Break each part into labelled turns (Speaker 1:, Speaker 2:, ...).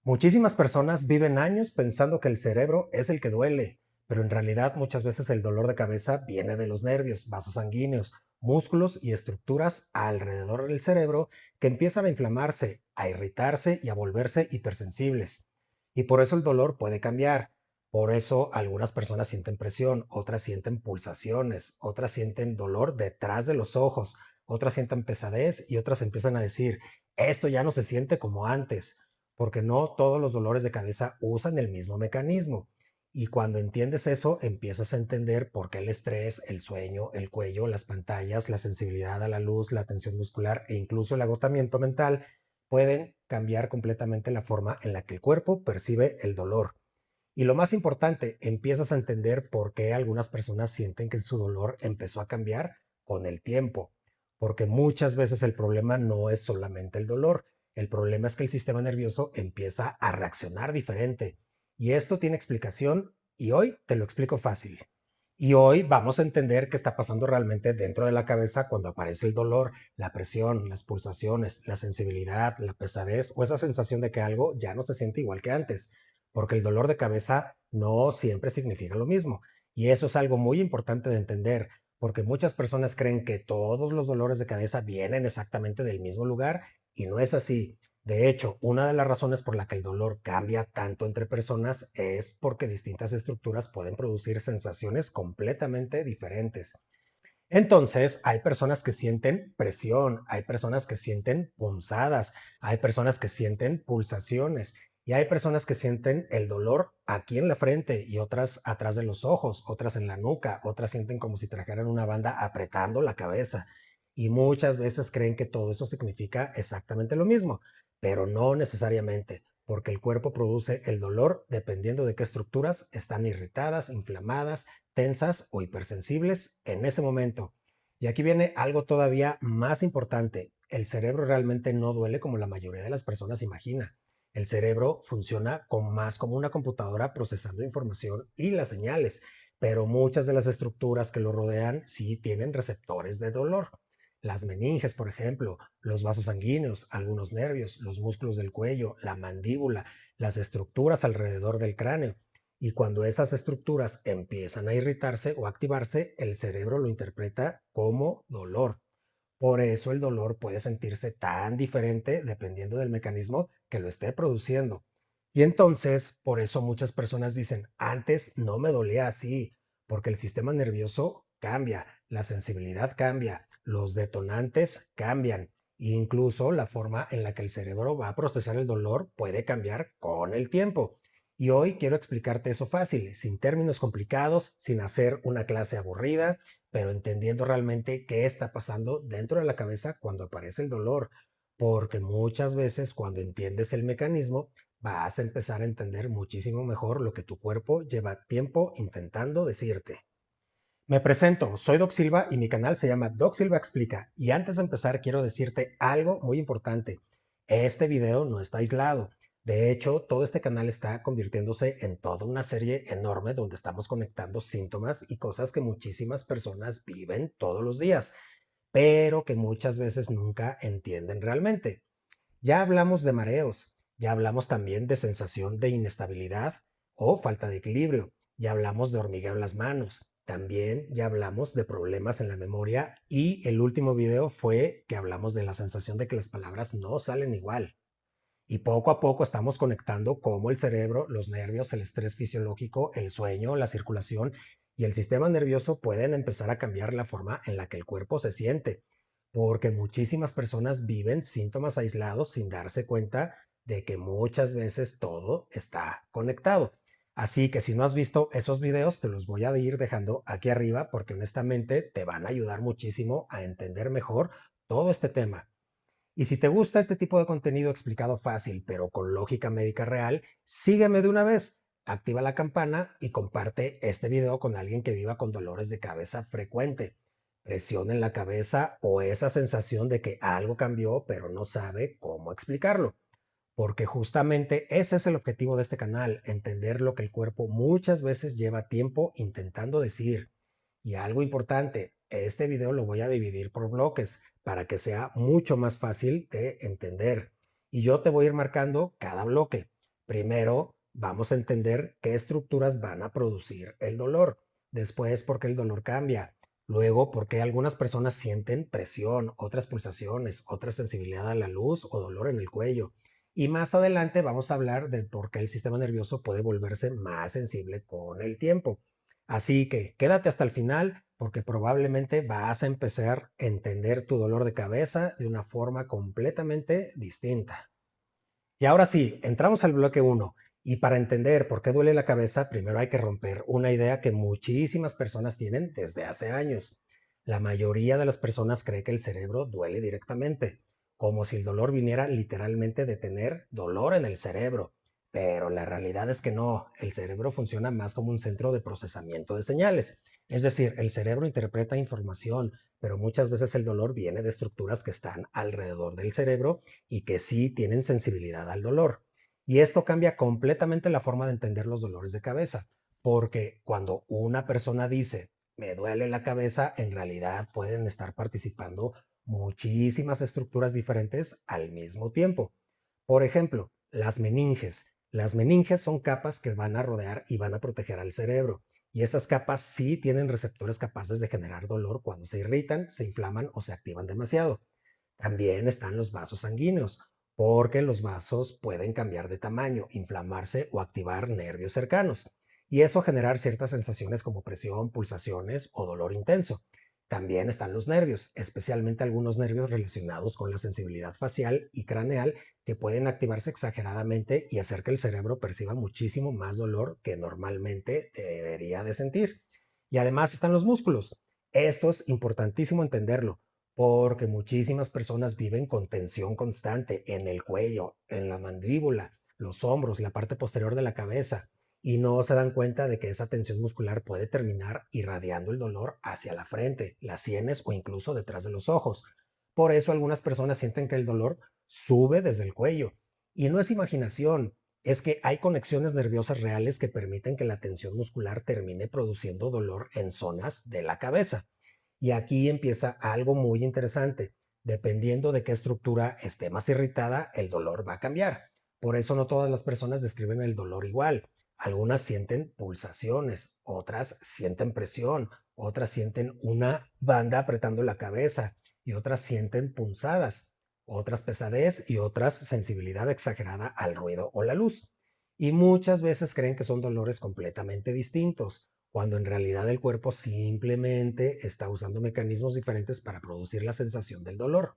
Speaker 1: Muchísimas personas viven años pensando que el cerebro es el que duele, pero en realidad muchas veces el dolor de cabeza viene de los nervios, vasos sanguíneos, músculos y estructuras alrededor del cerebro que empiezan a inflamarse, a irritarse y a volverse hipersensibles. Y por eso el dolor puede cambiar. Por eso algunas personas sienten presión, otras sienten pulsaciones, otras sienten dolor detrás de los ojos, otras sienten pesadez y otras empiezan a decir, esto ya no se siente como antes porque no todos los dolores de cabeza usan el mismo mecanismo. Y cuando entiendes eso, empiezas a entender por qué el estrés, el sueño, el cuello, las pantallas, la sensibilidad a la luz, la tensión muscular e incluso el agotamiento mental pueden cambiar completamente la forma en la que el cuerpo percibe el dolor. Y lo más importante, empiezas a entender por qué algunas personas sienten que su dolor empezó a cambiar con el tiempo, porque muchas veces el problema no es solamente el dolor, el problema es que el sistema nervioso empieza a reaccionar diferente. Y esto tiene explicación y hoy te lo explico fácil. Y hoy vamos a entender qué está pasando realmente dentro de la cabeza cuando aparece el dolor, la presión, las pulsaciones, la sensibilidad, la pesadez o esa sensación de que algo ya no se siente igual que antes, porque el dolor de cabeza no siempre significa lo mismo. Y eso es algo muy importante de entender, porque muchas personas creen que todos los dolores de cabeza vienen exactamente del mismo lugar y no es así. De hecho, una de las razones por la que el dolor cambia tanto entre personas es porque distintas estructuras pueden producir sensaciones completamente diferentes. Entonces, hay personas que sienten presión, hay personas que sienten punzadas, hay personas que sienten pulsaciones y hay personas que sienten el dolor aquí en la frente y otras atrás de los ojos, otras en la nuca, otras sienten como si trajeran una banda apretando la cabeza. Y muchas veces creen que todo eso significa exactamente lo mismo, pero no necesariamente, porque el cuerpo produce el dolor dependiendo de qué estructuras están irritadas, inflamadas, tensas o hipersensibles en ese momento. Y aquí viene algo todavía más importante. El cerebro realmente no duele como la mayoría de las personas imagina. El cerebro funciona más como una computadora procesando información y las señales, pero muchas de las estructuras que lo rodean sí tienen receptores de dolor. Las meninges, por ejemplo, los vasos sanguíneos, algunos nervios, los músculos del cuello, la mandíbula, las estructuras alrededor del cráneo. Y cuando esas estructuras empiezan a irritarse o activarse, el cerebro lo interpreta como dolor. Por eso el dolor puede sentirse tan diferente dependiendo del mecanismo que lo esté produciendo. Y entonces, por eso muchas personas dicen, antes no me dolía así, porque el sistema nervioso cambia, la sensibilidad cambia, los detonantes cambian, e incluso la forma en la que el cerebro va a procesar el dolor puede cambiar con el tiempo. Y hoy quiero explicarte eso fácil, sin términos complicados, sin hacer una clase aburrida, pero entendiendo realmente qué está pasando dentro de la cabeza cuando aparece el dolor, porque muchas veces cuando entiendes el mecanismo vas a empezar a entender muchísimo mejor lo que tu cuerpo lleva tiempo intentando decirte. Me presento, soy Doc Silva y mi canal se llama Doc Silva Explica. Y antes de empezar quiero decirte algo muy importante. Este video no está aislado. De hecho, todo este canal está convirtiéndose en toda una serie enorme donde estamos conectando síntomas y cosas que muchísimas personas viven todos los días, pero que muchas veces nunca entienden realmente. Ya hablamos de mareos, ya hablamos también de sensación de inestabilidad o falta de equilibrio, ya hablamos de hormigueo en las manos, también ya hablamos de problemas en la memoria y el último video fue que hablamos de la sensación de que las palabras no salen igual. Y poco a poco estamos conectando cómo el cerebro, los nervios, el estrés fisiológico, el sueño, la circulación y el sistema nervioso pueden empezar a cambiar la forma en la que el cuerpo se siente, porque muchísimas personas viven síntomas aislados sin darse cuenta de que muchas veces todo está conectado. Así que si no has visto esos videos, te los voy a ir dejando aquí arriba porque honestamente te van a ayudar muchísimo a entender mejor todo este tema. Y si te gusta este tipo de contenido explicado fácil, pero con lógica médica real, sígueme de una vez, activa la campana y comparte este video con alguien que viva con dolores de cabeza frecuente, presión en la cabeza o esa sensación de que algo cambió pero no sabe cómo explicarlo. Porque justamente ese es el objetivo de este canal, entender lo que el cuerpo muchas veces lleva tiempo intentando decir. Y algo importante, este video lo voy a dividir por bloques para que sea mucho más fácil de entender. Y yo te voy a ir marcando cada bloque. Primero, vamos a entender qué estructuras van a producir el dolor. Después, por qué el dolor cambia. Luego, por qué algunas personas sienten presión, otras pulsaciones, otra sensibilidad a la luz o dolor en el cuello. Y más adelante vamos a hablar de por qué el sistema nervioso puede volverse más sensible con el tiempo. Así que quédate hasta el final porque probablemente vas a empezar a entender tu dolor de cabeza de una forma completamente distinta. Y ahora sí, entramos al bloque uno. Y para entender por qué duele la cabeza, primero hay que romper una idea que muchísimas personas tienen desde hace años. La mayoría de las personas cree que el cerebro duele directamente, como si el dolor viniera literalmente de tener dolor en el cerebro. Pero la realidad es que no, el cerebro funciona más como un centro de procesamiento de señales. Es decir, el cerebro interpreta información, pero muchas veces el dolor viene de estructuras que están alrededor del cerebro y que sí tienen sensibilidad al dolor. Y esto cambia completamente la forma de entender los dolores de cabeza, porque cuando una persona dice, me duele la cabeza, en realidad pueden estar participando muchísimas estructuras diferentes al mismo tiempo. Por ejemplo, las meninges. Las meninges son capas que van a rodear y van a proteger al cerebro. Y estas capas sí tienen receptores capaces de generar dolor cuando se irritan, se inflaman o se activan demasiado. También están los vasos sanguíneos, porque los vasos pueden cambiar de tamaño, inflamarse o activar nervios cercanos, y eso generar ciertas sensaciones como presión, pulsaciones o dolor intenso. También están los nervios, especialmente algunos nervios relacionados con la sensibilidad facial y craneal que pueden activarse exageradamente y hacer que el cerebro perciba muchísimo más dolor que normalmente debería de sentir. Y además están los músculos. Esto es importantísimo entenderlo porque muchísimas personas viven con tensión constante en el cuello, en la mandíbula, los hombros, la parte posterior de la cabeza, y no se dan cuenta de que esa tensión muscular puede terminar irradiando el dolor hacia la frente, las sienes o incluso detrás de los ojos. Por eso algunas personas sienten que el dolor sube desde el cuello. Y no es imaginación, es que hay conexiones nerviosas reales que permiten que la tensión muscular termine produciendo dolor en zonas de la cabeza. Y aquí empieza algo muy interesante. Dependiendo de qué estructura esté más irritada, el dolor va a cambiar. Por eso no todas las personas describen el dolor igual. Algunas sienten pulsaciones, otras sienten presión, otras sienten una banda apretando la cabeza y otras sienten punzadas, otras pesadez y otras sensibilidad exagerada al ruido o la luz. Y muchas veces creen que son dolores completamente distintos cuando en realidad el cuerpo simplemente está usando mecanismos diferentes para producir la sensación del dolor.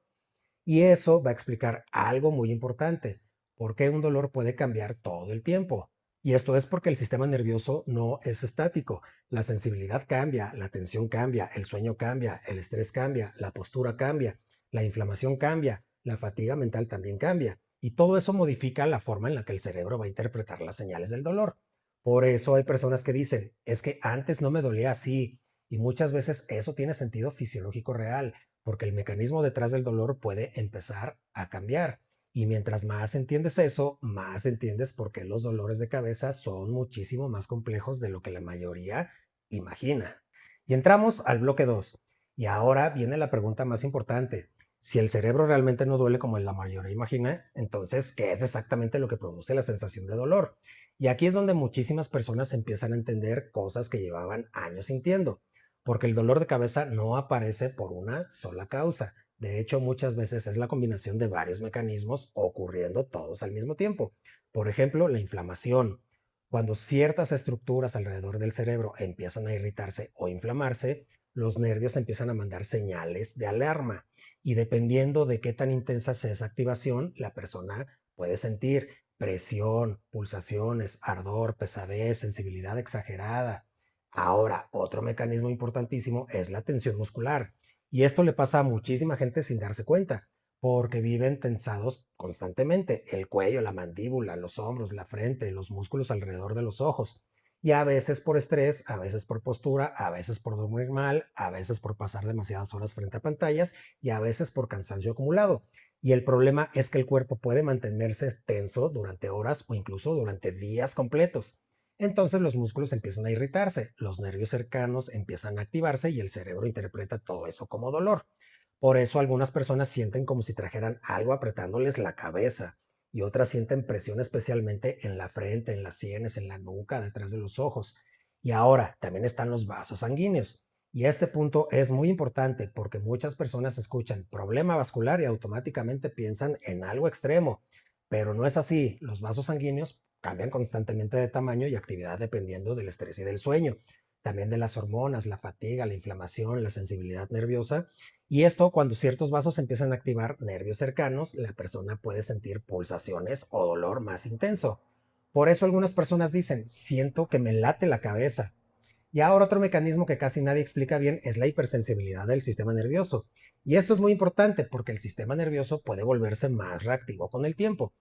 Speaker 1: Y eso va a explicar algo muy importante, por qué un dolor puede cambiar todo el tiempo. Y esto es porque el sistema nervioso no es estático. La sensibilidad cambia, la tensión cambia, el sueño cambia, el estrés cambia, la postura cambia, la inflamación cambia, la fatiga mental también cambia. Y todo eso modifica la forma en la que el cerebro va a interpretar las señales del dolor. Por eso hay personas que dicen, es que antes no me dolía así. Y muchas veces eso tiene sentido fisiológico real porque el mecanismo detrás del dolor puede empezar a cambiar. Y mientras más entiendes eso, más entiendes por qué los dolores de cabeza son muchísimo más complejos de lo que la mayoría imagina. Y entramos al bloque 2. Y ahora viene la pregunta más importante. Si el cerebro realmente no duele como la mayoría imagina, entonces, ¿qué es exactamente lo que produce la sensación de dolor? Y aquí es donde muchísimas personas empiezan a entender cosas que llevaban años sintiendo porque el dolor de cabeza no aparece por una sola causa. De hecho, muchas veces es la combinación de varios mecanismos ocurriendo todos al mismo tiempo. Por ejemplo, la inflamación. Cuando ciertas estructuras alrededor del cerebro empiezan a irritarse o inflamarse, los nervios empiezan a mandar señales de alarma y dependiendo de qué tan intensa sea esa activación, la persona puede sentir presión, pulsaciones, ardor, pesadez, sensibilidad exagerada. Ahora, otro mecanismo importantísimo es la tensión muscular. Y esto le pasa a muchísima gente sin darse cuenta, porque viven tensados constantemente. El cuello, la mandíbula, los hombros, la frente, los músculos alrededor de los ojos. Y a veces por estrés, a veces por postura, a veces por dormir mal, a veces por pasar demasiadas horas frente a pantallas y a veces por cansancio acumulado. Y el problema es que el cuerpo puede mantenerse tenso durante horas o incluso durante días completos. Entonces los músculos empiezan a irritarse, los nervios cercanos empiezan a activarse y el cerebro interpreta todo eso como dolor. Por eso algunas personas sienten como si trajeran algo apretándoles la cabeza. y otras sienten presión especialmente en la frente, en las sienes, en la nuca, detrás de los ojos. Y ahora también están los vasos sanguíneos. Y este punto es muy importante porque muchas personas escuchan problema vascular y automáticamente piensan en algo extremo, pero no es así. Los vasos sanguíneos cambian constantemente de tamaño y actividad dependiendo del estrés y del sueño, también de las hormonas, la fatiga, la inflamación, la sensibilidad nerviosa. Y esto, cuando ciertos vasos empiezan a activar nervios cercanos, la persona puede sentir pulsaciones o dolor más intenso. Por eso algunas personas dicen, siento que me late la cabeza. Y ahora otro mecanismo que casi nadie explica bien es la hipersensibilidad del sistema nervioso. Y esto es muy importante porque el sistema nervioso puede volverse más reactivo con el tiempo.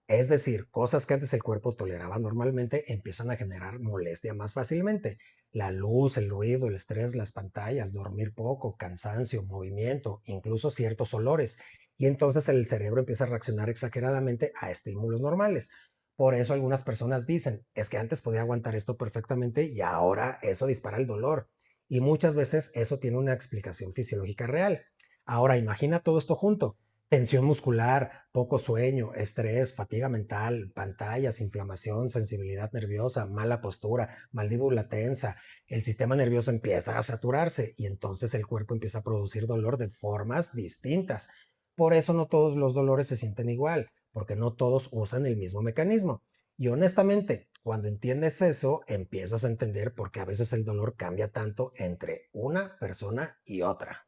Speaker 1: Es decir, cosas que antes el cuerpo toleraba normalmente empiezan a generar molestia más fácilmente. La luz, el ruido, el estrés, las pantallas, dormir poco, cansancio, movimiento, incluso ciertos olores. Y entonces el cerebro empieza a reaccionar exageradamente a estímulos normales. Por eso algunas personas dicen, es que antes podía aguantar esto perfectamente y ahora eso dispara el dolor. Y muchas veces eso tiene una explicación fisiológica real. Ahora imagina todo esto junto. Tensión muscular, poco sueño, estrés, fatiga mental, pantallas, inflamación, sensibilidad nerviosa, mala postura, mandíbula tensa. El sistema nervioso empieza a saturarse y entonces el cuerpo empieza a producir dolor de formas distintas. Por eso no todos los dolores se sienten igual, porque no todos usan el mismo mecanismo. Y honestamente, cuando entiendes eso, empiezas a entender por qué a veces el dolor cambia tanto entre una persona y otra.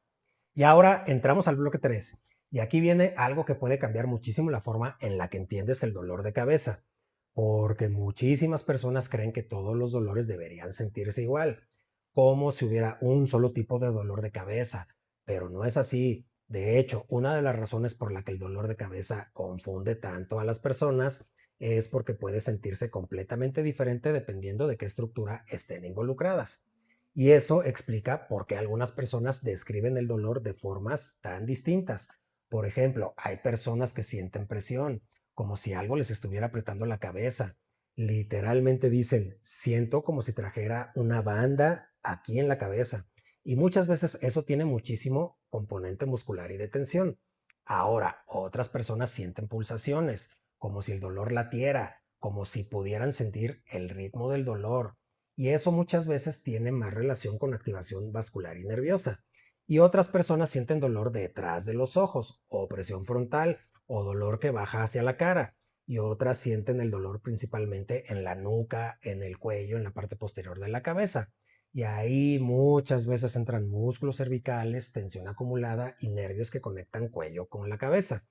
Speaker 1: Y ahora entramos al bloque 3. Y aquí viene algo que puede cambiar muchísimo la forma en la que entiendes el dolor de cabeza. Porque muchísimas personas creen que todos los dolores deberían sentirse igual, como si hubiera un solo tipo de dolor de cabeza. Pero no es así. De hecho, una de las razones por la que el dolor de cabeza confunde tanto a las personas es porque puede sentirse completamente diferente dependiendo de qué estructura estén involucradas. Y eso explica por qué algunas personas describen el dolor de formas tan distintas. Por ejemplo, hay personas que sienten presión, como si algo les estuviera apretando la cabeza. Literalmente dicen, siento como si trajera una banda aquí en la cabeza. Y muchas veces eso tiene muchísimo componente muscular y de tensión. Ahora, otras personas sienten pulsaciones, como si el dolor latiera, como si pudieran sentir el ritmo del dolor, y eso muchas veces tiene más relación con activación vascular y nerviosa. Y otras personas sienten dolor detrás de los ojos, o presión frontal, o dolor que baja hacia la cara. Y otras sienten el dolor principalmente en la nuca, en el cuello, en la parte posterior de la cabeza. Y ahí muchas veces entran músculos cervicales, tensión acumulada y nervios que conectan cuello con la cabeza.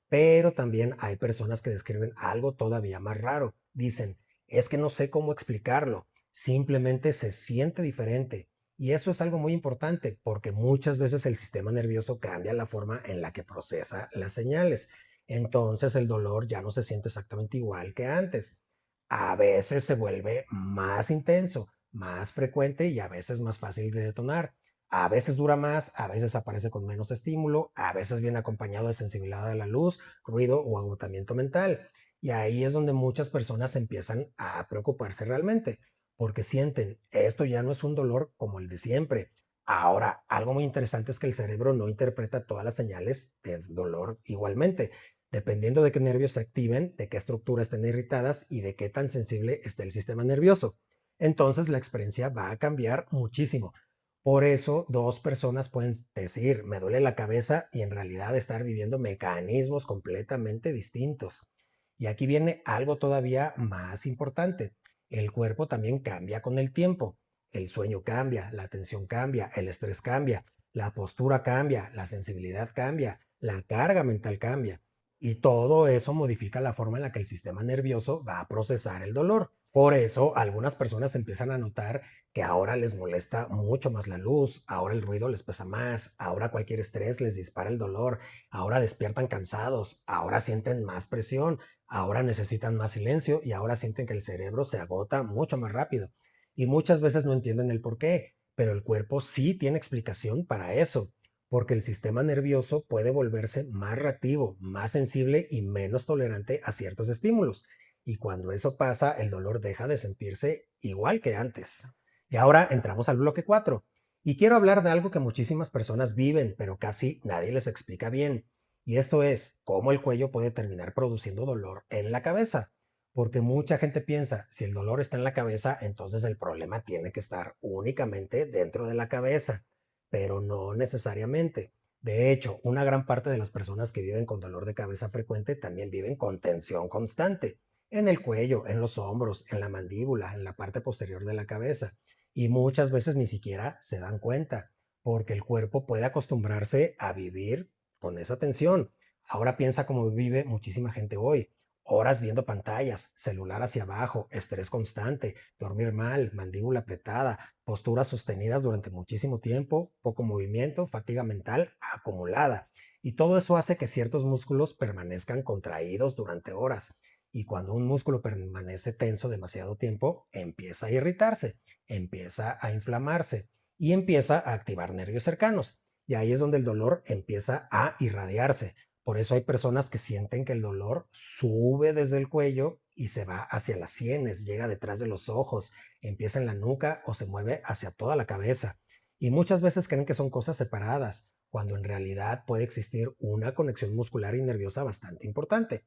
Speaker 1: Pero también hay personas que describen algo todavía más raro. Dicen, es que no sé cómo explicarlo, simplemente se siente diferente. Y eso es algo muy importante porque muchas veces el sistema nervioso cambia la forma en la que procesa las señales. Entonces el dolor ya no se siente exactamente igual que antes. A veces se vuelve más intenso, más frecuente y a veces más fácil de detonar. A veces dura más, a veces aparece con menos estímulo, a veces viene acompañado de sensibilidad a la luz, ruido o agotamiento mental. Y ahí es donde muchas personas empiezan a preocuparse realmente, porque sienten, esto ya no es un dolor como el de siempre. Ahora, algo muy interesante es que el cerebro no interpreta todas las señales de dolor igualmente, dependiendo de qué nervios se activen, de qué estructuras estén irritadas y de qué tan sensible esté el sistema nervioso. Entonces la experiencia va a cambiar muchísimo. Por eso, dos personas pueden decir, me duele la cabeza y en realidad estar viviendo mecanismos completamente distintos. Y aquí viene algo todavía más importante. El cuerpo también cambia con el tiempo. El sueño cambia, la atención cambia, el estrés cambia, la postura cambia, la sensibilidad cambia, la carga mental cambia. Y todo eso modifica la forma en la que el sistema nervioso va a procesar el dolor. Por eso, algunas personas empiezan a notar que ahora les molesta mucho más la luz, ahora el ruido les pesa más, ahora cualquier estrés les dispara el dolor, ahora despiertan cansados, ahora sienten más presión, ahora necesitan más silencio y ahora sienten que el cerebro se agota mucho más rápido. Y muchas veces no entienden el por qué, pero el cuerpo sí tiene explicación para eso, porque el sistema nervioso puede volverse más reactivo, más sensible y menos tolerante a ciertos estímulos. Y cuando eso pasa, el dolor deja de sentirse igual que antes. Y ahora entramos al bloque 4. Y quiero hablar de algo que muchísimas personas viven, pero casi nadie les explica bien. Y esto es cómo el cuello puede terminar produciendo dolor en la cabeza. Porque mucha gente piensa, si el dolor está en la cabeza, entonces el problema tiene que estar únicamente dentro de la cabeza, pero no necesariamente. De hecho, una gran parte de las personas que viven con dolor de cabeza frecuente también viven con tensión constante en el cuello, en los hombros, en la mandíbula, en la parte posterior de la cabeza. Y muchas veces ni siquiera se dan cuenta, porque el cuerpo puede acostumbrarse a vivir con esa tensión. Ahora piensa cómo vive muchísima gente hoy. Horas viendo pantallas, celular hacia abajo, estrés constante, dormir mal, mandíbula apretada, posturas sostenidas durante muchísimo tiempo, poco movimiento, fatiga mental acumulada. Y todo eso hace que ciertos músculos permanezcan contraídos durante horas. Y cuando un músculo permanece tenso demasiado tiempo, empieza a irritarse, empieza a inflamarse y empieza a activar nervios cercanos. Y ahí es donde el dolor empieza a irradiarse. Por eso hay personas que sienten que el dolor sube desde el cuello y se va hacia las sienes, llega detrás de los ojos, empieza en la nuca o se mueve hacia toda la cabeza. Y muchas veces creen que son cosas separadas, cuando en realidad puede existir una conexión muscular y nerviosa bastante importante.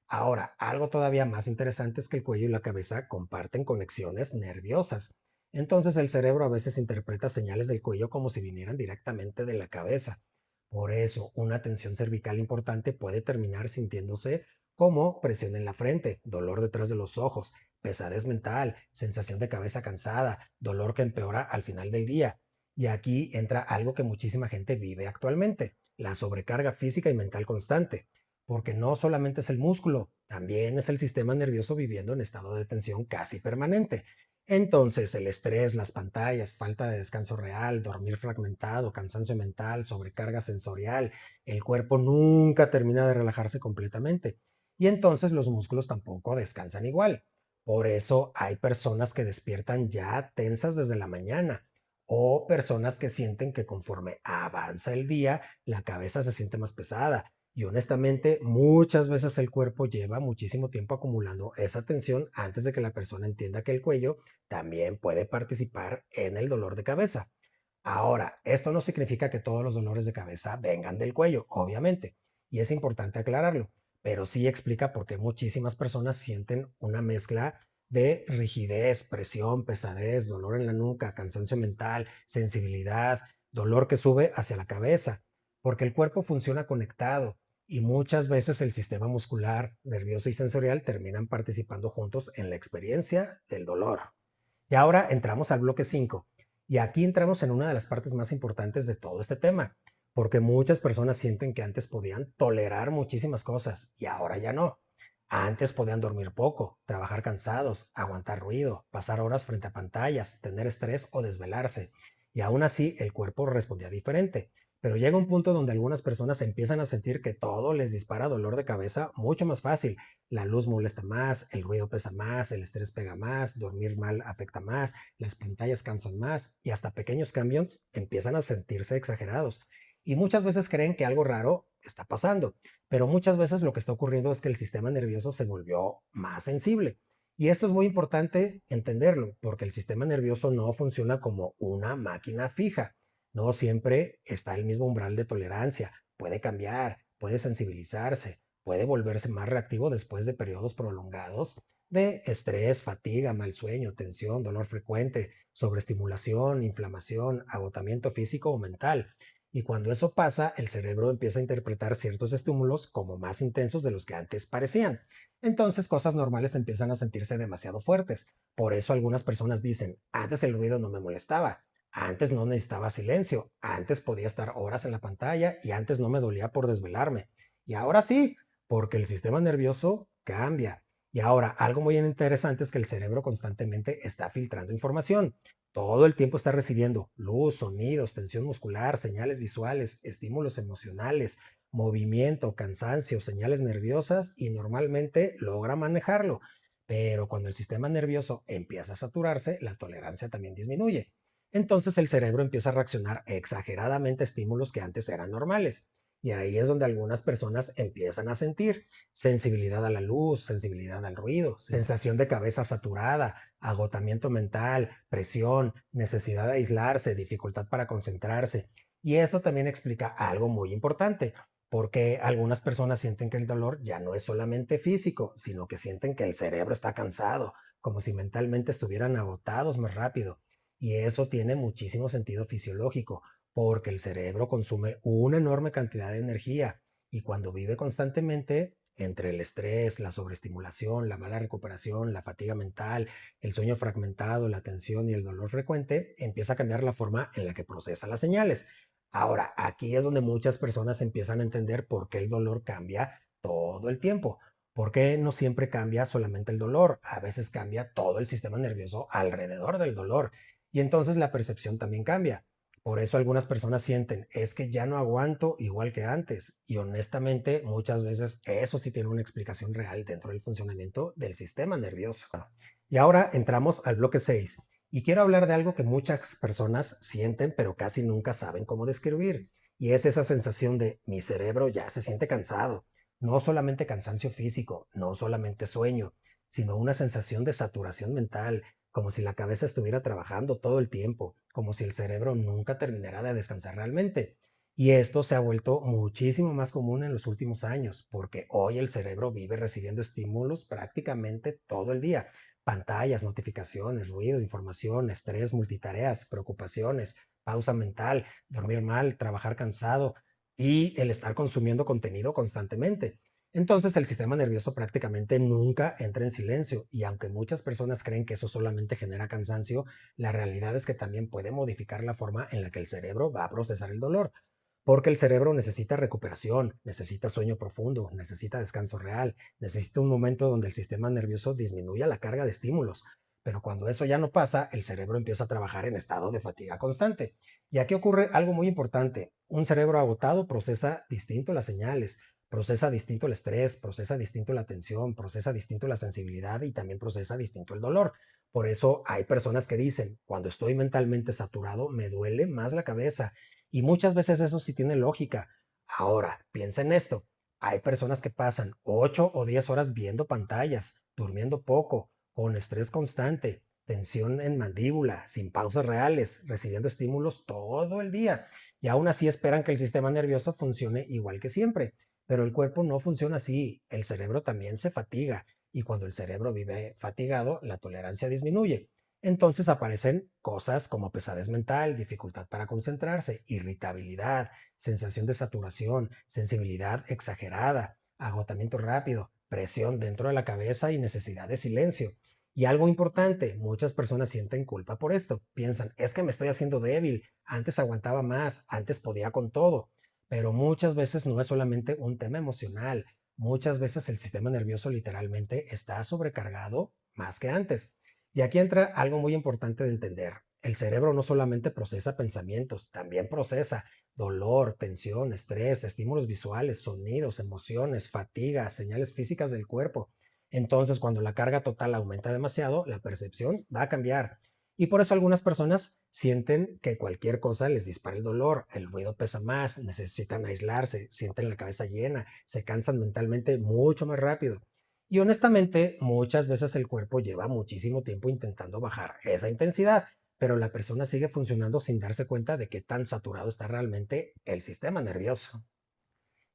Speaker 1: Ahora, algo todavía más interesante es que el cuello y la cabeza comparten conexiones nerviosas. Entonces el cerebro a veces interpreta señales del cuello como si vinieran directamente de la cabeza. Por eso, una tensión cervical importante puede terminar sintiéndose como presión en la frente, dolor detrás de los ojos, pesadez mental, sensación de cabeza cansada, dolor que empeora al final del día. Y aquí entra algo que muchísima gente vive actualmente, la sobrecarga física y mental constante, porque no solamente es el músculo, también es el sistema nervioso viviendo en estado de tensión casi permanente. Entonces, el estrés, las pantallas, falta de descanso real, dormir fragmentado, cansancio mental, sobrecarga sensorial, el cuerpo nunca termina de relajarse completamente. Y entonces los músculos tampoco descansan igual. Por eso hay personas que despiertan ya tensas desde la mañana o personas que sienten que conforme avanza el día, la cabeza se siente más pesada. Y honestamente, muchas veces el cuerpo lleva muchísimo tiempo acumulando esa tensión antes de que la persona entienda que el cuello también puede participar en el dolor de cabeza. Ahora, esto no significa que todos los dolores de cabeza vengan del cuello, obviamente, y es importante aclararlo, pero sí explica por qué muchísimas personas sienten una mezcla de rigidez, presión, pesadez, dolor en la nuca, cansancio mental, sensibilidad, dolor que sube hacia la cabeza, porque el cuerpo funciona conectado y muchas veces el sistema muscular, nervioso y sensorial terminan participando juntos en la experiencia del dolor. Y ahora entramos al bloque 5. Y aquí entramos en una de las partes más importantes de todo este tema, porque muchas personas sienten que antes podían tolerar muchísimas cosas y ahora ya no. Antes podían dormir poco, trabajar cansados, aguantar ruido, pasar horas frente a pantallas, tener estrés o desvelarse. Y aún así el cuerpo respondía diferente. Pero llega un punto donde algunas personas empiezan a sentir que todo les dispara dolor de cabeza mucho más fácil. La luz molesta más, el ruido pesa más, el estrés pega más, dormir mal afecta más, las pantallas cansan más y hasta pequeños cambios empiezan a sentirse exagerados. Y muchas veces creen que algo raro está pasando, pero muchas veces lo que está ocurriendo es que el sistema nervioso se volvió más sensible. Y esto es muy importante entenderlo, porque el sistema nervioso no funciona como una máquina fija. No siempre está el mismo umbral de tolerancia. Puede cambiar, puede sensibilizarse, puede volverse más reactivo después de periodos prolongados de estrés, fatiga, mal sueño, tensión, dolor frecuente, sobreestimulación, inflamación, agotamiento físico o mental. Y cuando eso pasa, el cerebro empieza a interpretar ciertos estímulos como más intensos de los que antes parecían. Entonces, cosas normales empiezan a sentirse demasiado fuertes. Por eso algunas personas dicen, antes el ruido no me molestaba, antes no necesitaba silencio, antes podía estar horas en la pantalla y antes no me dolía por desvelarme. Y ahora sí, porque el sistema nervioso cambia. Y ahora, algo muy interesante es que el cerebro constantemente está filtrando información. Todo el tiempo está recibiendo luz, sonidos, tensión muscular, señales visuales, estímulos emocionales, movimiento, cansancio, señales nerviosas y normalmente logra manejarlo. Pero cuando el sistema nervioso empieza a saturarse, la tolerancia también disminuye. Entonces el cerebro empieza a reaccionar exageradamente a estímulos que antes eran normales. Y ahí es donde algunas personas empiezan a sentir sensibilidad a la luz, sensibilidad al ruido, sensación de cabeza saturada, agotamiento mental, presión, necesidad de aislarse, dificultad para concentrarse. Y esto también explica algo muy importante, porque algunas personas sienten que el dolor ya no es solamente físico, sino que sienten que el cerebro está cansado, como si mentalmente estuvieran agotados más rápido. Y eso tiene muchísimo sentido fisiológico, porque el cerebro consume una enorme cantidad de energía y cuando vive constantemente, entre el estrés, la sobreestimulación, la mala recuperación, la fatiga mental, el sueño fragmentado, la tensión y el dolor frecuente, empieza a cambiar la forma en la que procesa las señales. Ahora, aquí es donde muchas personas empiezan a entender por qué el dolor cambia todo el tiempo. ¿Por qué no siempre cambia solamente el dolor? A veces cambia todo el sistema nervioso alrededor del dolor. Y entonces la percepción también cambia. Por eso algunas personas sienten, es que ya no aguanto igual que antes. Y honestamente, muchas veces eso sí tiene una explicación real dentro del funcionamiento del sistema nervioso. Y ahora entramos al bloque 6. Y quiero hablar de algo que muchas personas sienten, pero casi nunca saben cómo describir. Y es esa sensación de mi cerebro ya se siente cansado. No solamente cansancio físico, no solamente sueño, sino una sensación de saturación mental, como si la cabeza estuviera trabajando todo el tiempo, como si el cerebro nunca terminara de descansar realmente. Y esto se ha vuelto muchísimo más común en los últimos años, porque hoy el cerebro vive recibiendo estímulos prácticamente todo el día. Pantallas, notificaciones, ruido, información, estrés, multitareas, preocupaciones, pausa mental, dormir mal, trabajar cansado y el estar consumiendo contenido constantemente. Entonces el sistema nervioso prácticamente nunca entra en silencio y aunque muchas personas creen que eso solamente genera cansancio, la realidad es que también puede modificar la forma en la que el cerebro va a procesar el dolor, porque el cerebro necesita recuperación, necesita sueño profundo, necesita descanso real, necesita un momento donde el sistema nervioso disminuya la carga de estímulos. Pero cuando eso ya no pasa, el cerebro empieza a trabajar en estado de fatiga constante. Y aquí ocurre algo muy importante. Un cerebro agotado procesa distinto las señales, procesa distinto el estrés, procesa distinto la tensión, procesa distinto la sensibilidad y también procesa distinto el dolor. Por eso hay personas que dicen, cuando estoy mentalmente saturado, me duele más la cabeza. Y muchas veces eso sí tiene lógica. Ahora, piensa en esto. Hay personas que pasan 8 o 10 horas viendo pantallas, durmiendo poco, con estrés constante, tensión en mandíbula, sin pausas reales, recibiendo estímulos todo el día. Y aún así esperan que el sistema nervioso funcione igual que siempre. Pero el cuerpo no funciona así. El cerebro también se fatiga. Y cuando el cerebro vive fatigado, la tolerancia disminuye. Entonces aparecen cosas como pesadez mental, dificultad para concentrarse, irritabilidad, sensación de saturación, sensibilidad exagerada, agotamiento rápido, presión dentro de la cabeza y necesidad de silencio. Y algo importante, muchas personas sienten culpa por esto. Piensan, es que me estoy haciendo débil, antes aguantaba más, antes podía con todo. Pero muchas veces no es solamente un tema emocional. Muchas veces el sistema nervioso literalmente está sobrecargado más que antes. Y aquí entra algo muy importante de entender. El cerebro no solamente procesa pensamientos, también procesa dolor, tensión, estrés, estímulos visuales, sonidos, emociones, fatiga, señales físicas del cuerpo. Entonces, cuando la carga total aumenta demasiado, la percepción va a cambiar. Y por eso algunas personas sienten que cualquier cosa les dispara el dolor, el ruido pesa más, necesitan aislarse, sienten la cabeza llena, se cansan mentalmente mucho más rápido. Y honestamente, muchas veces el cuerpo lleva muchísimo tiempo intentando bajar esa intensidad, pero la persona sigue funcionando sin darse cuenta de qué tan saturado está realmente el sistema nervioso.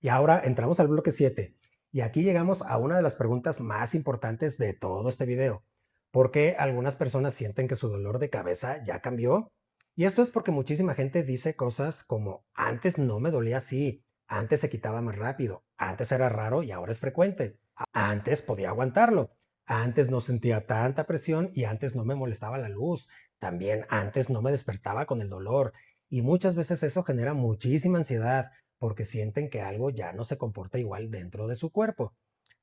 Speaker 1: Y ahora entramos al bloque 7. Y aquí llegamos a una de las preguntas más importantes de todo este video. ¿Por qué algunas personas sienten que su dolor de cabeza ya cambió? Y esto es porque muchísima gente dice cosas como, antes no me dolía así, antes se quitaba más rápido, antes era raro y ahora es frecuente, antes podía aguantarlo, antes no sentía tanta presión y antes no me molestaba la luz, también antes no me despertaba con el dolor. Y muchas veces eso genera muchísima ansiedad porque sienten que algo ya no se comporta igual dentro de su cuerpo.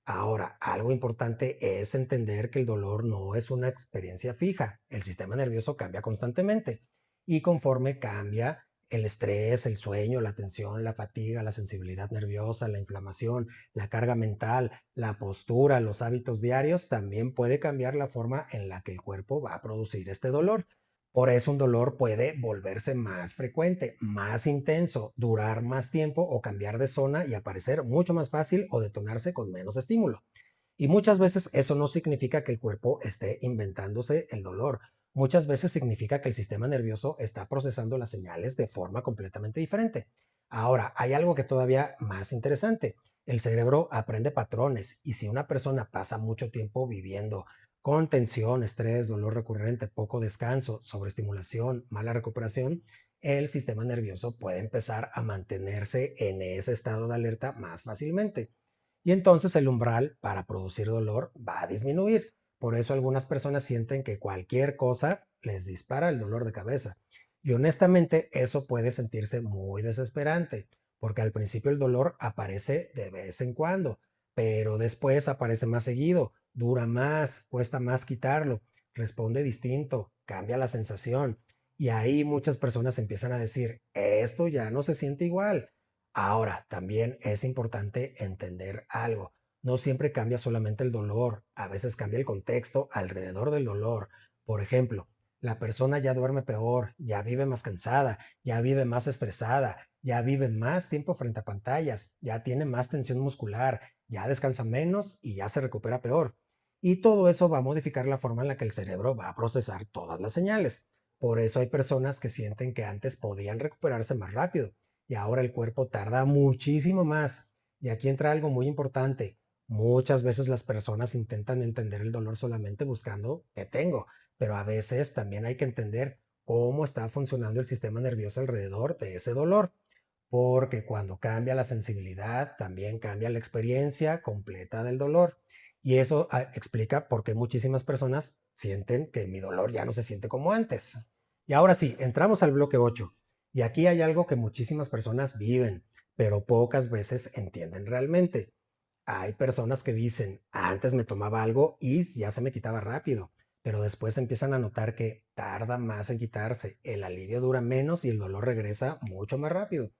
Speaker 1: Ahora, algo importante es entender que el dolor no es una experiencia fija. El sistema nervioso cambia constantemente y conforme cambia el estrés, el sueño, la tensión, la fatiga, la sensibilidad nerviosa, la inflamación, la carga mental, la postura, los hábitos diarios, también puede cambiar la forma en la que el cuerpo va a producir este dolor. Por eso un dolor puede volverse más frecuente, más intenso, durar más tiempo o cambiar de zona y aparecer mucho más fácil o detonarse con menos estímulo. Y muchas veces eso no significa que el cuerpo esté inventándose el dolor. Muchas veces significa que el sistema nervioso está procesando las señales de forma completamente diferente. Ahora, hay algo que todavía más interesante. El cerebro aprende patrones y si una persona pasa mucho tiempo viviendo con tensión, estrés, dolor recurrente, poco descanso, sobreestimulación, mala recuperación, el sistema nervioso puede empezar a mantenerse en ese estado de alerta más fácilmente. Y entonces el umbral para producir dolor va a disminuir. Por eso algunas personas sienten que cualquier cosa les dispara el dolor de cabeza. Y honestamente eso puede sentirse muy desesperante, porque al principio el dolor aparece de vez en cuando, pero después aparece más seguido, dura más, cuesta más quitarlo, responde distinto, cambia la sensación. Y ahí muchas personas empiezan a decir, esto ya no se siente igual. Ahora, también es importante entender algo. No siempre cambia solamente el dolor, a veces cambia el contexto alrededor del dolor. Por ejemplo, la persona ya duerme peor, ya vive más cansada, ya vive más estresada, ya vive más tiempo frente a pantallas, ya tiene más tensión muscular, ya descansa menos y ya se recupera peor. Y todo eso va a modificar la forma en la que el cerebro va a procesar todas las señales. Por eso hay personas que sienten que antes podían recuperarse más rápido y ahora el cuerpo tarda muchísimo más. Y aquí entra algo muy importante. Muchas veces las personas intentan entender el dolor solamente buscando qué tengo, pero a veces también hay que entender cómo está funcionando el sistema nervioso alrededor de ese dolor, porque cuando cambia la sensibilidad, también cambia la experiencia completa del dolor. Y eso explica por qué muchísimas personas sienten que mi dolor ya no se siente como antes. Y ahora sí, entramos al bloque 8. Y aquí hay algo que muchísimas personas viven, pero pocas veces entienden realmente. Hay personas que dicen, antes me tomaba algo y ya se me quitaba rápido, pero después empiezan a notar que tarda más en quitarse, el alivio dura menos y el dolor regresa mucho más rápido.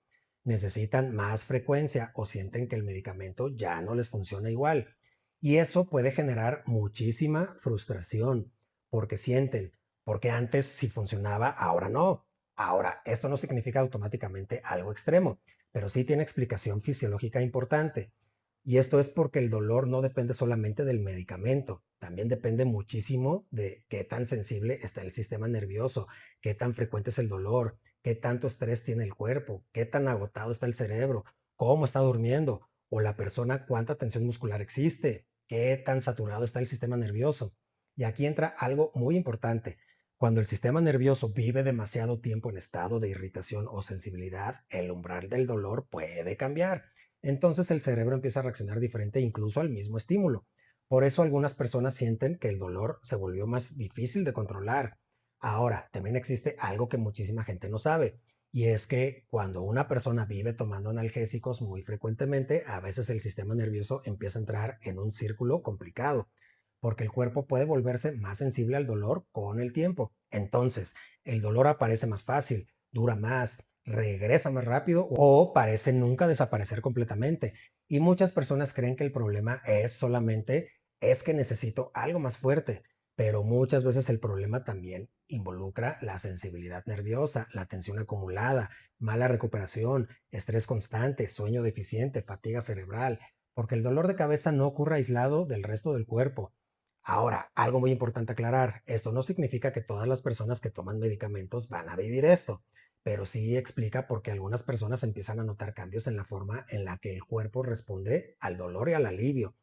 Speaker 1: Necesitan más frecuencia o sienten que el medicamento ya no les funciona igual. Y eso puede generar muchísima frustración, porque sienten, porque antes sí funcionaba, ahora no. Ahora, esto no significa automáticamente algo extremo, pero sí tiene explicación fisiológica importante. Y esto es porque el dolor no depende solamente del medicamento, también depende muchísimo de qué tan sensible está el sistema nervioso, qué tan frecuente es el dolor, qué tanto estrés tiene el cuerpo, qué tan agotado está el cerebro, cómo está durmiendo, o la persona cuánta tensión muscular existe, qué tan saturado está el sistema nervioso. Y aquí entra algo muy importante. Cuando el sistema nervioso vive demasiado tiempo en estado de irritación o sensibilidad, el umbral del dolor puede cambiar. Entonces el cerebro empieza a reaccionar diferente incluso al mismo estímulo. Por eso algunas personas sienten que el dolor se volvió más difícil de controlar. Ahora, también existe algo que muchísima gente no sabe, y es que cuando una persona vive tomando analgésicos muy frecuentemente, a veces el sistema nervioso empieza a entrar en un círculo complicado, porque el cuerpo puede volverse más sensible al dolor con el tiempo. Entonces, el dolor aparece más fácil, dura más, regresa más rápido o parece nunca desaparecer completamente. Y muchas personas creen que el problema es que necesito algo más fuerte, pero muchas veces el problema también involucra la sensibilidad nerviosa, la tensión acumulada, mala recuperación, estrés constante, sueño deficiente, fatiga cerebral, porque el dolor de cabeza no ocurre aislado del resto del cuerpo. Ahora, algo muy importante aclarar, esto no significa que todas las personas que toman medicamentos van a vivir esto, pero sí explica por qué algunas personas empiezan a notar cambios en la forma en la que el cuerpo responde al dolor y al alivio.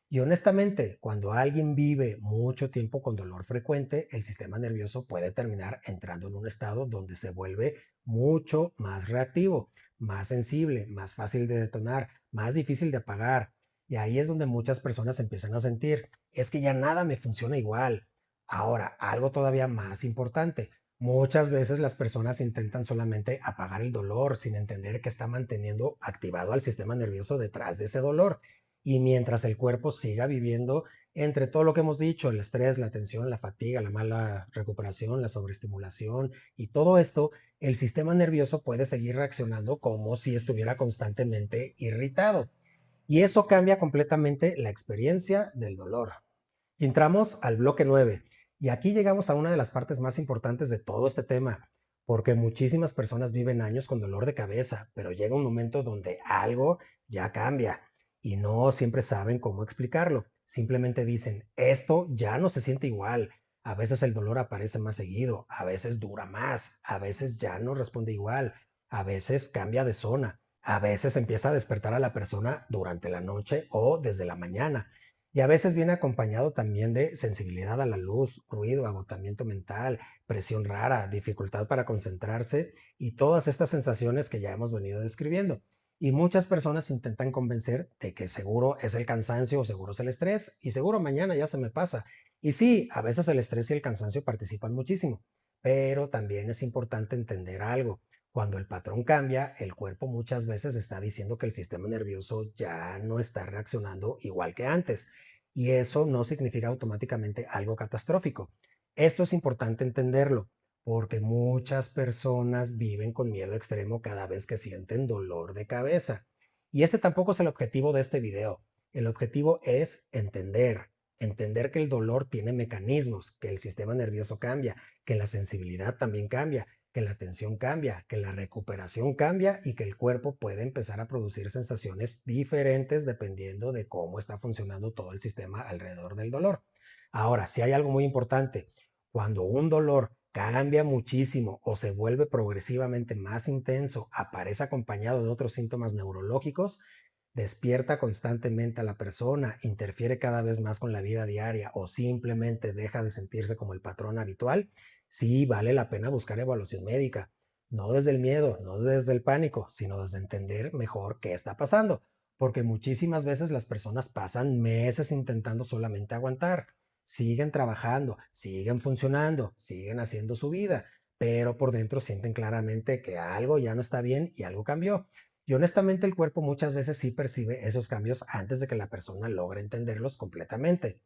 Speaker 1: Y honestamente, cuando alguien vive mucho tiempo con dolor frecuente, el sistema nervioso puede terminar entrando en un estado donde se vuelve mucho más reactivo, más sensible, más fácil de detonar, más difícil de apagar. Y ahí es donde muchas personas empiezan a sentir, es que ya nada me funciona igual. Ahora, algo todavía más importante. Muchas veces las personas intentan solamente apagar el dolor sin entender que está manteniendo activado al sistema nervioso detrás de ese dolor. Y mientras el cuerpo siga viviendo entre todo lo que hemos dicho, el estrés, la tensión, la fatiga, la mala recuperación, la sobreestimulación y todo esto, el sistema nervioso puede seguir reaccionando como si estuviera constantemente irritado. Y eso cambia completamente la experiencia del dolor. Y entramos al bloque 9. Y aquí llegamos a una de las partes más importantes de todo este tema, porque muchísimas personas viven años con dolor de cabeza, pero llega un momento donde algo ya cambia y no siempre saben cómo explicarlo. Simplemente dicen, esto ya no se siente igual. A veces el dolor aparece más seguido, a veces dura más, a veces ya no responde igual, a veces cambia de zona. A veces empieza a despertar a la persona durante la noche o desde la mañana. Y a veces viene acompañado también de sensibilidad a la luz, ruido, agotamiento mental, presión rara, dificultad para concentrarse y todas estas sensaciones que ya hemos venido describiendo. Y muchas personas intentan convencer de que seguro es el cansancio o seguro es el estrés y seguro mañana ya se me pasa. Y sí, a veces el estrés y el cansancio participan muchísimo, pero también es importante entender algo. Cuando el patrón cambia, el cuerpo muchas veces está diciendo que el sistema nervioso ya no está reaccionando igual que antes. Y eso no significa automáticamente algo catastrófico. Esto es importante entenderlo porque muchas personas viven con miedo extremo cada vez que sienten dolor de cabeza. Y ese tampoco es el objetivo de este video. El objetivo es entender que el dolor tiene mecanismos, que el sistema nervioso cambia, que la sensibilidad también cambia, que la atención cambia, que la recuperación cambia y que el cuerpo puede empezar a producir sensaciones diferentes dependiendo de cómo está funcionando todo el sistema alrededor del dolor. Ahora, si hay algo muy importante, cuando un dolor cambia muchísimo o se vuelve progresivamente más intenso, aparece acompañado de otros síntomas neurológicos, despierta constantemente a la persona, interfiere cada vez más con la vida diaria o simplemente deja de sentirse como el patrón habitual, sí vale la pena buscar evaluación médica. No desde el miedo, no desde el pánico, sino desde entender mejor qué está pasando. Porque muchísimas veces las personas pasan meses intentando solamente aguantar. Siguen trabajando, siguen funcionando, siguen haciendo su vida, pero por dentro sienten claramente que algo ya no está bien y algo cambió. Y honestamente el cuerpo muchas veces sí percibe esos cambios antes de que la persona logre entenderlos completamente.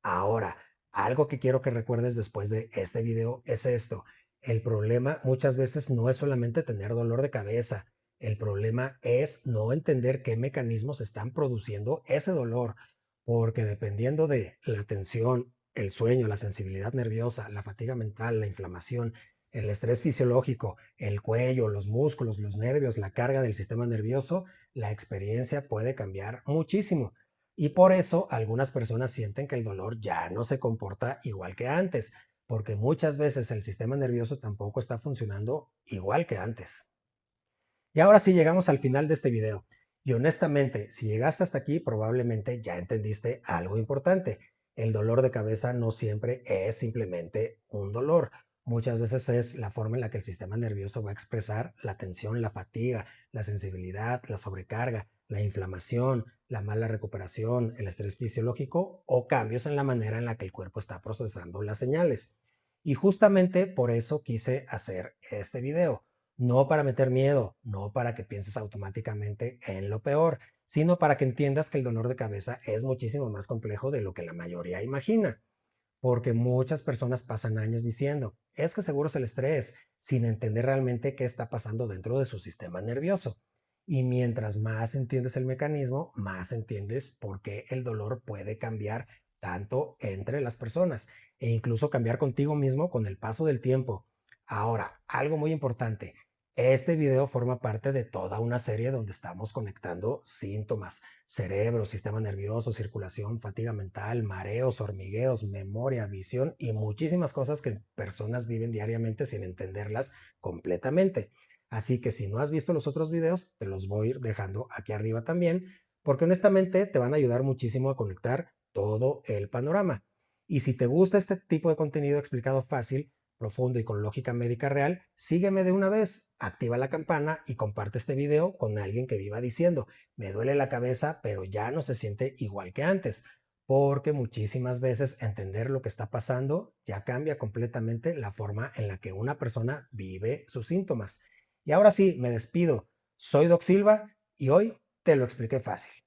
Speaker 1: Ahora, algo que quiero que recuerdes después de este video es esto. El problema muchas veces no es solamente tener dolor de cabeza. El problema es no entender qué mecanismos están produciendo ese dolor, porque dependiendo de la tensión, el sueño, la sensibilidad nerviosa, la fatiga mental, la inflamación, el estrés fisiológico, el cuello, los músculos, los nervios, la carga del sistema nervioso, la experiencia puede cambiar muchísimo. Y por eso algunas personas sienten que el dolor ya no se comporta igual que antes, porque muchas veces el sistema nervioso tampoco está funcionando igual que antes. Y ahora sí llegamos al final de este video. Y honestamente, si llegaste hasta aquí, probablemente ya entendiste algo importante. El dolor de cabeza no siempre es simplemente un dolor. Muchas veces es la forma en la que el sistema nervioso va a expresar la tensión, la fatiga, la sensibilidad, la sobrecarga, la inflamación, la mala recuperación, el estrés fisiológico o cambios en la manera en la que el cuerpo está procesando las señales. Y justamente por eso quise hacer este video, no para meter miedo, no para que pienses automáticamente en lo peor, sino para que entiendas que el dolor de cabeza es muchísimo más complejo de lo que la mayoría imagina, porque muchas personas pasan años diciendo, es que seguro es el estrés, sin entender realmente qué está pasando dentro de su sistema nervioso. Y mientras más entiendes el mecanismo, más entiendes por qué el dolor puede cambiar tanto entre las personas e incluso cambiar contigo mismo con el paso del tiempo. Ahora, algo muy importante, este video forma parte de toda una serie donde estamos conectando síntomas, cerebro, sistema nervioso, circulación, fatiga mental, mareos, hormigueos, memoria, visión y muchísimas cosas que personas viven diariamente sin entenderlas completamente. Así que si no has visto los otros videos, te los voy a ir dejando aquí arriba también, porque honestamente te van a ayudar muchísimo a conectar todo el panorama. Y si te gusta este tipo de contenido explicado fácil, profundo y con lógica médica real, sígueme de una vez, activa la campana y comparte este video con alguien que viva diciendo, me duele la cabeza, pero ya no se siente igual que antes, porque muchísimas veces entender lo que está pasando ya cambia completamente la forma en la que una persona vive sus síntomas. Y ahora sí, me despido. Soy Doc Silva y hoy te lo expliqué fácil.